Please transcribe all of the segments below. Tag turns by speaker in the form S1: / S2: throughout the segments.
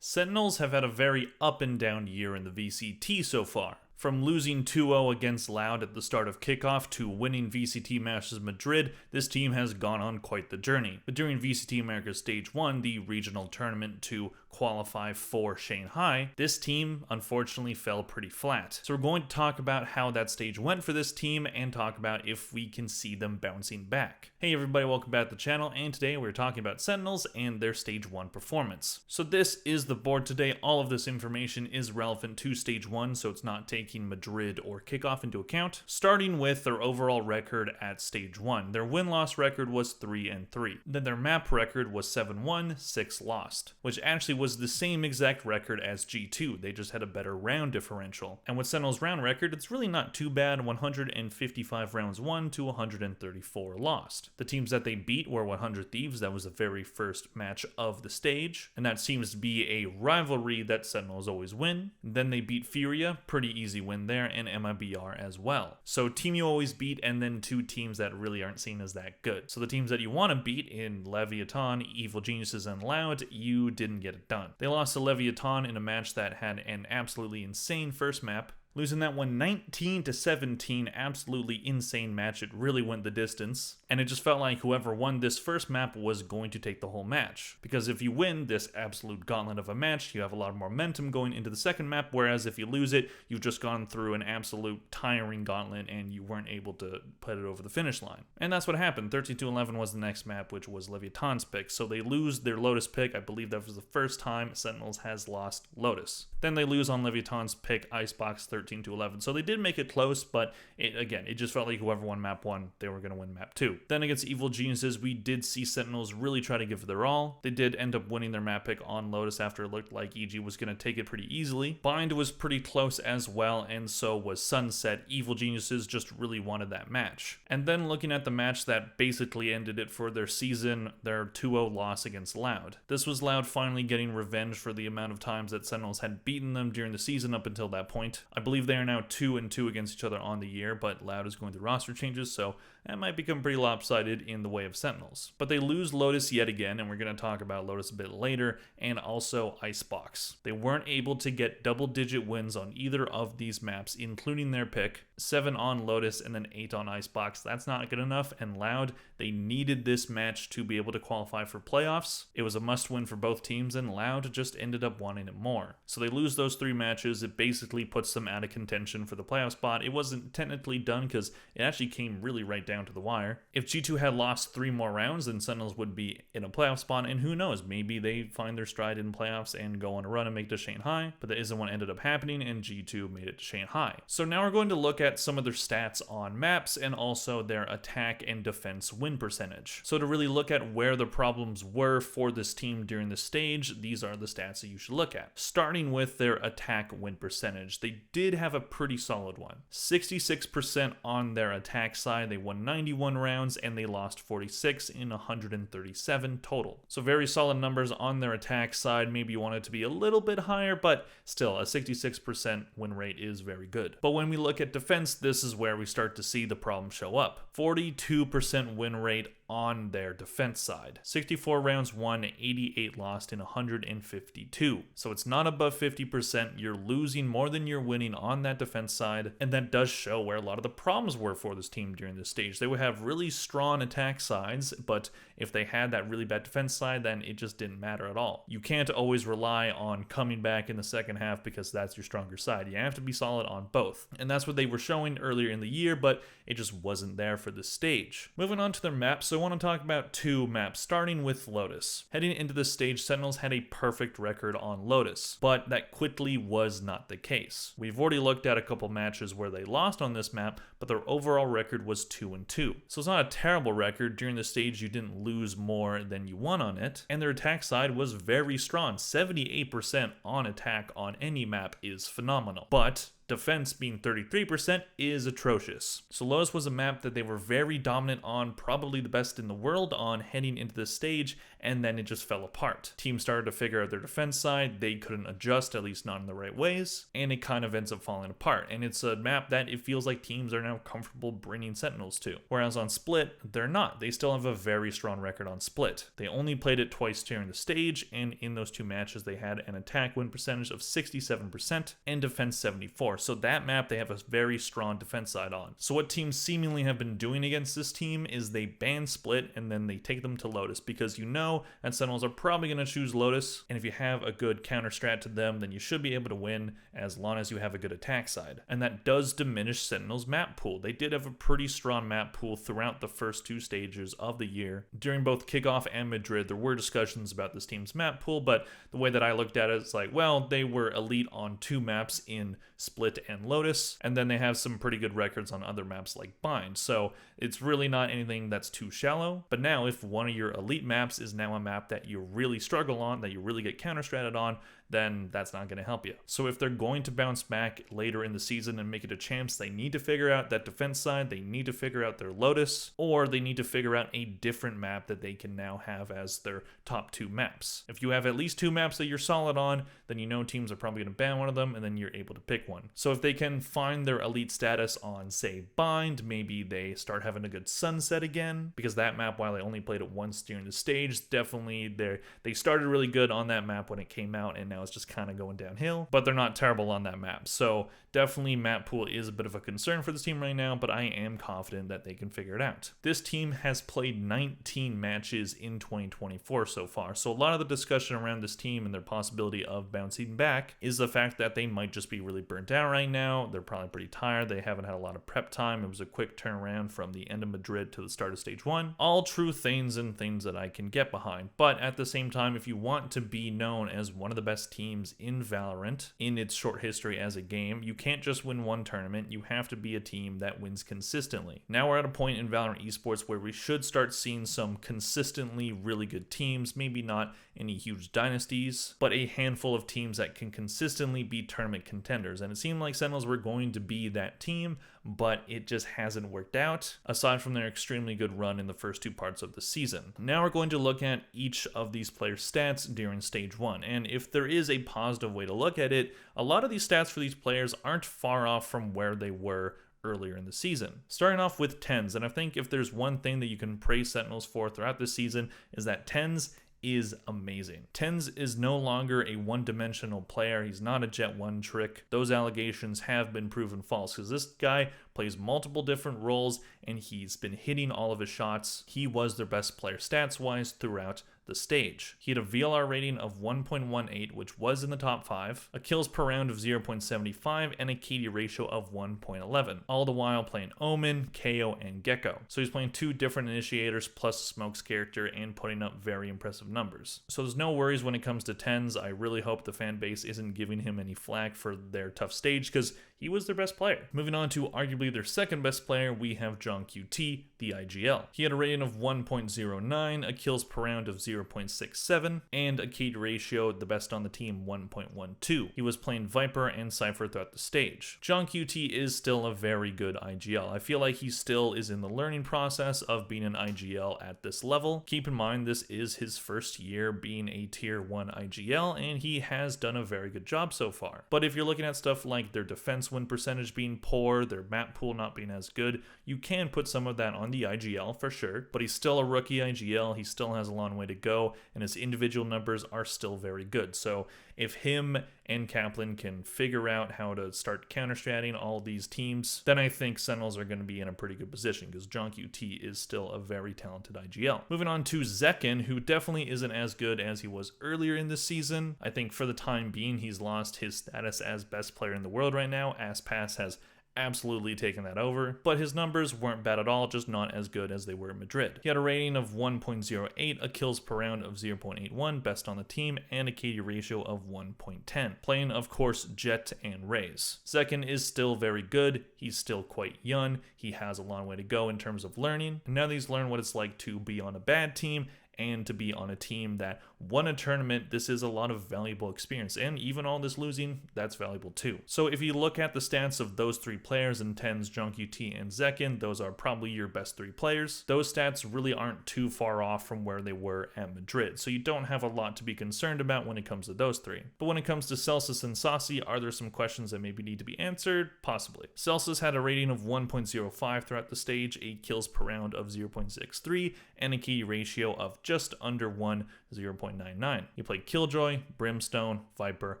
S1: Sentinels have had a very up and down year in the VCT so far. From losing 2-0 against Loud at the start of kickoff to winning VCT Masters Madrid, this team has gone on quite the journey. But during VCT America's Stage 1, the regional tournament to qualify for Shanghai, this team unfortunately fell pretty flat. So we're going to talk about how that stage went for this team and talk about if we can see them bouncing back. Hey everybody, welcome back to the channel, and today we're talking about Sentinels and their Stage 1 performance. So this is the board today. All of this information is relevant to Stage 1, so it's not taking Madrid or kickoff into account. Starting with their overall record at Stage 1. Their win-loss record was 3-3. Then their map record was 7-1, 6 lost, which actually was the same exact record as G2. They just had a better round differential. And with Sentinel's round record, it's really not too bad. 155 rounds won to 134 lost. The teams that they beat were 100 Thieves. That was the very first match of the stage, and that seems to be a rivalry that Sentinels always win. Then they beat Furia, pretty easy win there, and MIBR as well. So team you always beat, and then two teams that really aren't seen as that good. So the teams that you want to beat in Leviathan, Evil Geniuses, and Loud, you didn't get it done. They lost to Leviathan in a match that had an absolutely insane first map, losing that one 19-17, absolutely insane match. It really went the distance, and it just felt like whoever won this first map was going to take the whole match. Because if you win this absolute gauntlet of a match, you have a lot of momentum going into the second map, whereas if you lose it, you've just gone through an absolute tiring gauntlet and you weren't able to put it over the finish line. And that's what happened. 13-11 was the next map, which was Leviathan's pick. So they lose their Lotus pick. I believe that was the first time Sentinels has lost Lotus. Then they lose on Leviathan's pick, Icebox, 13-11. So they did make it close, but it just felt like whoever won map 1, they were going to win map 2. Then against Evil Geniuses, we did see Sentinels really try to give their all. They did end up winning their map pick on Lotus after it looked like EG was going to take it pretty easily. Bind was pretty close as well, and so was Sunset. Evil Geniuses just really wanted that match. And then looking at the match that basically ended it for their season, their 2-0 loss against Loud. This was Loud finally getting revenge for the amount of times that Sentinels had beaten them during the season up until that point. I believe they are now 2-2 against each other on the year, but Loud is going through roster changes, so that might become pretty lopsided in the way of Sentinels. But they lose Lotus yet again, and we're going to talk about Lotus a bit later, and also Icebox. They weren't able to get double-digit wins on either of these maps, including their pick. 7 on Lotus and then 8 on Icebox. That's not good enough, and Loud, they needed this match to be able to qualify for playoffs. It was a must-win for both teams, and Loud just ended up wanting it more. So they lose those 3 matches. It basically puts them out of contention for the playoff spot. It wasn't technically done because it actually came really right down to the wire. If G2 had lost 3 more rounds, then Sentinels would be in a playoff spot, and who knows, maybe they find their stride in playoffs and go on a run and make it to Shanghai, but that isn't what ended up happening, and G2 made it to Shanghai. So now we're going to look at some of their stats on maps and also their attack and defense win percentage. So to really look at where the problems were for this team during the stage, these are the stats that you should look at. Starting with their attack win percentage, they did have a pretty solid one. 66% on their attack side. They won 91 rounds and they lost 46 in 137 total. So very solid numbers on their attack side. Maybe you want it to be a little bit higher, but still a 66% win rate is very good. But when we look at defense, this is where we start to see the problem show up. 42% win rate on their defense side. 64 rounds won, 88 lost in 152. So it's not above 50%. You're losing more than you're winning on that defense side, and that does show where a lot of the problems were for this team during this stage. They would have really strong attack sides, but if they had that really bad defense side, then it just didn't matter at all. You can't always rely on coming back in the second half because that's your stronger side. You have to be solid on both, and that's what they were showing earlier in the year, but it just wasn't there for this stage. Moving on to their maps, so I want to talk about 2 maps, starting with Lotus. Heading into this stage, Sentinels had a perfect record on Lotus, but that quickly was not the case. We've already looked at a couple matches where they lost on this map, but their overall record was 2-2. So it's not a terrible record. During the stage, you didn't lose more than you won on it, and their attack side was very strong. 78% on attack on any map is phenomenal, but defense being 33% is atrocious. So Lotus was a map that they were very dominant on, probably the best in the world on heading into this stage, and then it just fell apart. Teams started to figure out their defense side, they couldn't adjust, at least not in the right ways, and it kind of ends up falling apart. And it's a map that it feels like teams are now comfortable bringing Sentinels to. Whereas on Split, they're not. They still have a very strong record on Split. They only played it twice during the stage, and in those 2 matches they had an attack win percentage of 67% and defense 74%. So that map they have a very strong defense side on. So what teams seemingly have been doing against this team is they ban Split and then they take them to Lotus, because you know that Sentinels are probably going to choose Lotus, and if you have a good counter strat to them, then you should be able to win as long as you have a good attack side. And that does diminish Sentinels' map pool. They did have a pretty strong map pool throughout the first 2 stages of the year. During both Kickoff and Madrid, there were discussions about this team's map pool, but the way that I looked at it, it's like, well, they were elite on 2 maps in Split and Lotus, and then they have some pretty good records on other maps like Bind, so it's really not anything that's too shallow. But now if one of your elite maps is now a map that you really struggle on, that you really get counter-stratted on, then that's not going to help you. So if they're going to bounce back later in the season and make it a champs, they need to figure out that defense side, they need to figure out their Lotus, or they need to figure out a different map that they can now have as their top 2 maps. If you have at least 2 maps that you're solid on, then you know teams are probably going to ban one of them, and then you're able to pick one. So if they can find their elite status on, say, Bind, maybe they start having a good sunset again, because that map, while I only played it once during the stage, definitely they started really good on that map when it came out, and now it's just kind of going downhill, but they're not terrible on that map. So definitely map pool is a bit of a concern for this team right now, but I am confident that they can figure it out. This team has played 19 matches in 2024 so far, so a lot of the discussion around this team and their possibility of bouncing back is the fact that they might just be really burnt out right now. They're probably pretty tired. They haven't had a lot of prep time. It was a quick turnaround from the end of Madrid to the start of stage 1. All true things and things that I can get behind, but at the same time, if you want to be known as one of the best teams in Valorant in its short history as a game, you can't just win one tournament. You have to be a team that wins consistently. Now we're at a point in Valorant esports where we should start seeing some consistently really good teams, maybe not any huge dynasties, but a handful of teams that can consistently be tournament contenders. And it seemed like Sentinels were going to be that team, but it just hasn't worked out, aside from their extremely good run in the first 2 parts of the season. Now we're going to look at each of these players' stats during stage 1, and if there is a positive way to look at it, a lot of these stats for these players aren't far off from where they were earlier in the season. Starting off with TenZ, and I think if there's one thing that you can praise Sentinels for throughout this season is that TenZ is amazing. TenZ is no longer a one-dimensional player. He's not a Jet 1 trick. Those allegations have been proven false, because this guy plays multiple different roles and he's been hitting all of his shots. He was their best player stats-wise throughout the stage. He had a VLR rating of 1.18, which was in the top 5, a kills per round of 0.75, and a KD ratio of 1.11, all the while playing Omen, KO, and Gecko. So he's playing 2 different initiators plus Smoke's character and putting up very impressive numbers. So there's no worries when it comes to TenZ. I really hope the fan base isn't giving him any flack for their tough stage, because he was their best player. Moving on to arguably their second best player, we have JongQT, the IGL. He had a rating of 1.09, a kills per round of 0.67, and a KD ratio, the best on the team, 1.12. He was playing Viper and Cypher throughout the stage. JongQT is still a very good IGL. I feel like he still is in the learning process of being an IGL at this level. Keep in mind, this is his first year being a tier 1 IGL, and he has done a very good job so far. But if you're looking at stuff like their defense win percentage being poor, their map pool not being as good, you can put some of that on the IGL for sure, but he's still a rookie IGL, he still has a long way to go, and his individual numbers are still very good. So if him and Kaplan can figure out how to start counter-stratting all these teams, then I think Sentinels are going to be in a pretty good position, because JongQT is still a very talented IGL. Moving on to Zekin, who definitely isn't as good as he was earlier in this season. I think for the time being, he's lost his status as best player in the world right now. Aspas has absolutely taken that over, but his numbers weren't bad at all, just not as good as they were in Madrid. He had a rating of 1.08, a kills per round of 0.81, best on the team, and a KD ratio of 1.10. Playing, of course, Jet and Raze. Zekin is still very good, he's still quite young, he has a long way to go in terms of learning, and now that he's learned what it's like to be on a bad team and to be on a team that won a tournament. This is a lot of valuable experience, and even all this losing, that's valuable too. So if you look at the stats of those three players in TenZ, JunQT, and Zekin, those are probably your best three players. Those stats really aren't too far off from where they were at Madrid, so you don't have a lot to be concerned about when it comes to those three. But when it comes to Celsius and Saucy, are there some questions that maybe need to be answered? Possibly. Celsius had a rating of 1.05 throughout the stage, 8 kills per round of 0.63, and a key ratio of just under 1, 0.99. He played Killjoy, Brimstone, Viper,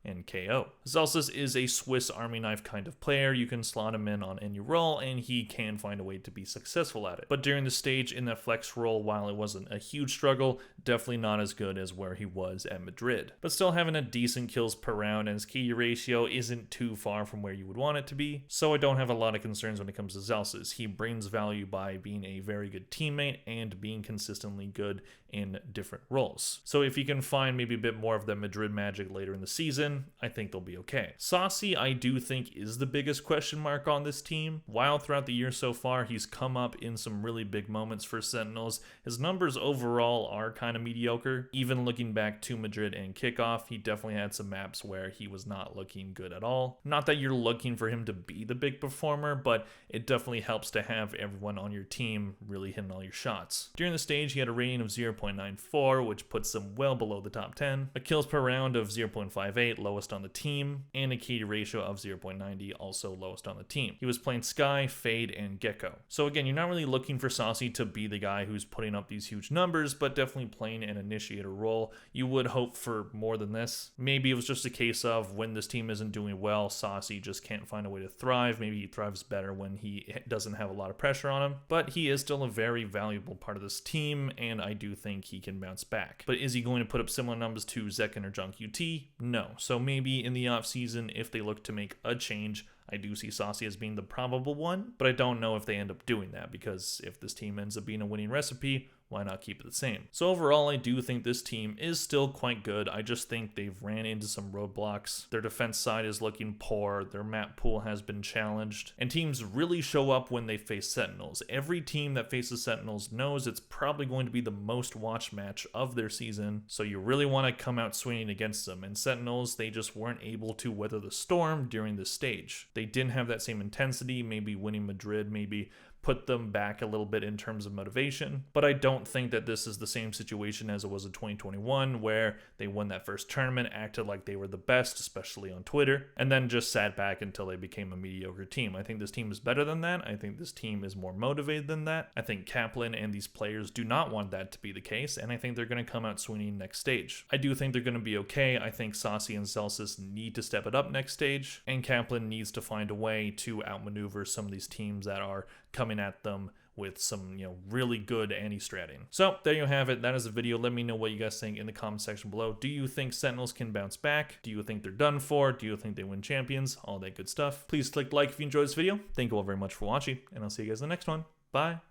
S1: and KO. Celsius is a Swiss Army knife kind of player. You can slot him in on any role, and he can find a way to be successful at it. But during the stage in that flex role, while it wasn't a huge struggle, definitely not as good as where he was at Madrid. But still having a decent kills per round, and his key ratio isn't too far from where you would want it to be. So I don't have a lot of concerns when it comes to Celsius. He brings value by being a very good teammate and being consistently good in different roles. So if you can find maybe a bit more of the Madrid magic later in the season, I think they'll be okay. Saucy, I do think, is the biggest question mark on this team. While throughout the year so far, he's come up in some really big moments for Sentinels, his numbers overall are kind of mediocre. Even looking back to Madrid and Kickoff, he definitely had some maps where he was not looking good at all. Not that you're looking for him to be the big performer, but it definitely helps to have everyone on your team really hitting all your shots. During the stage, he had a rating of 0.94, which puts him well below the top 10, a kills per round of 0.58, lowest on the team, and a key ratio of 0.90, also lowest on the team. He was playing Skye, Fade, and Gecko. So again, you're not really looking for Saucy to be the guy who's putting up these huge numbers, but definitely playing an initiator role. You would hope for more than this. Maybe it was just a case of when this team isn't doing well, Saucy just can't find a way to thrive. Maybe he thrives better when he doesn't have a lot of pressure on him, but he is still a very valuable part of this team, and I do think he can bounce back. But is he going to put up similar numbers to Zekin or JunQT? No. So maybe in the offseason, if they look to make a change, I do see Saucy as being the probable one, but I don't know if they end up doing that, because if this team ends up being a winning recipe, why not keep it the same? So overall, I do think this team is still quite good. I just think they've ran into some roadblocks. Their defense side is looking poor. Their map pool has been challenged. And teams really show up when they face Sentinels. Every team that faces Sentinels knows it's probably going to be the most watched match of their season. So you really want to come out swinging against them. And Sentinels, they just weren't able to weather the storm during this stage. They didn't have that same intensity. Maybe winning Madrid, maybe put them back a little bit in terms of motivation. But I don't think that this is the same situation as it was in 2021, where they won that first tournament, acted like they were the best, especially on Twitter, and then just sat back until they became a mediocre team. I think this team is better than that. I think this team is more motivated than that. I think Kaplan and these players do not want that to be the case, and I think they're going to come out swinging next stage. I do think they're going to be okay. I think Saucy and Celsius need to step it up next stage, and Kaplan needs to find a way to outmaneuver some of these teams that are coming at them with some, really good anti-stratting. So there you have it. That is the video. Let me know what you guys think in the comment section below. Do you think Sentinels can bounce back? Do you think they're done for? Do you think they win champions? All that good stuff. Please click like if you enjoyed this video. Thank you all very much for watching, and I'll see you guys in the next one. Bye.